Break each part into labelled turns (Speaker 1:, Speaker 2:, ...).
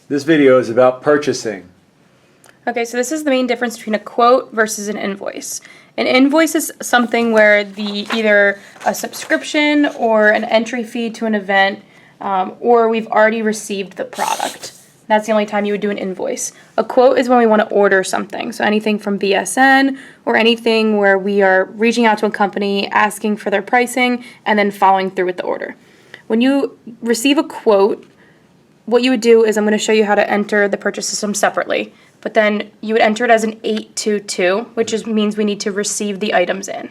Speaker 1: This video is about purchasing.
Speaker 2: Okay, so this is the main difference between a quote versus an invoice. An invoice is something where either a subscription or an entry fee to an event, or we've already received the product. That's the only time you would do an invoice. A quote is when we want to order something. So anything from BSN or anything where we are reaching out to a company, asking for their pricing, and then following through with the order. When you receive a quote, what you would do is I'm going to show you how to enter the purchase system separately. But then you would enter it as an 822, which means we need to receive the items in.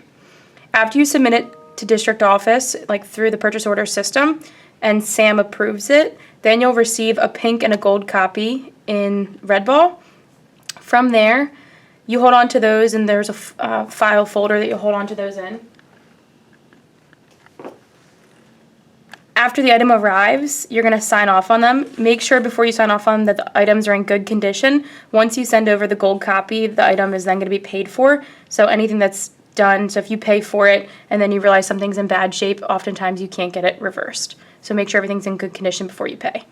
Speaker 2: After you submit it to district office, like through the purchase order system, and Sam approves it, then you'll receive a pink and a gold copy in Redball. From there, you hold on to those, and there's a file folder that you'll hold on to those in. After the item arrives, you're going to sign off on them. Make sure before you sign off on them that the items are in good condition. Once you send over the gold copy, the item is then going to be paid for. So anything that's done, so if you pay for it and then you realize something's in bad shape, oftentimes you can't get it reversed. So make sure everything's in good condition before you pay.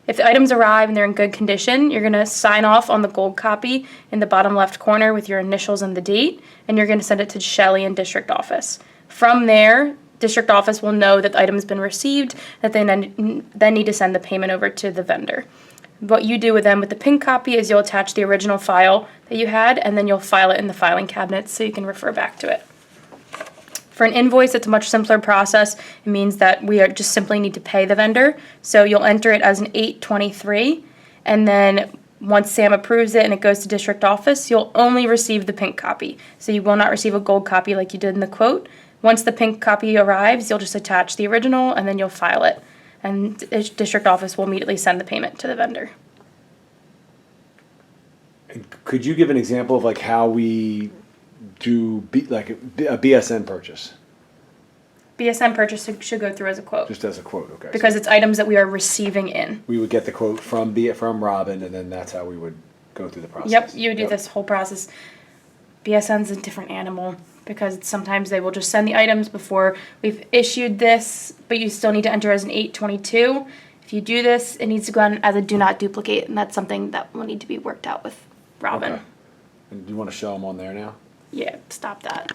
Speaker 2: If the items arrive and they're in good condition, you're going to sign off on the gold copy in the bottom left corner with your initials and the date, and you're going to send it to Shelley in district office. From there, district office will know that the item has been received, that they then need to send the payment over to the vendor. What you do with them with the pink copy is you'll attach the original file that you had, and then you'll file it in the filing cabinet so you can refer back to it. For an invoice, it's a much simpler process. It means that we just simply need to pay the vendor. So you'll enter it as an 823, and then once Sam approves it and it goes to district office, you'll only receive the pink copy. So you will not receive a gold copy like you did in the quote. Once the pink copy arrives, you'll just attach the original and then you'll file it. And the district office will immediately send the payment to the vendor.
Speaker 1: Could you give an example of like how we do a BSN purchase?
Speaker 2: BSN purchase should go through as a quote.
Speaker 1: Just as a quote, okay.
Speaker 2: Because it's items that we are receiving in.
Speaker 1: We would get the quote from Robin, and then that's how we would go through the process.
Speaker 2: Yep, you would do this whole process. BSN's a different animal because sometimes they will just send the items before we've issued this, but you still need to enter as an 822. If you do this, it needs to go on as a do not duplicate, and that's something that will need to be worked out with Robin.
Speaker 1: Okay. And do you want to show them on there now?
Speaker 2: Yeah, stop that.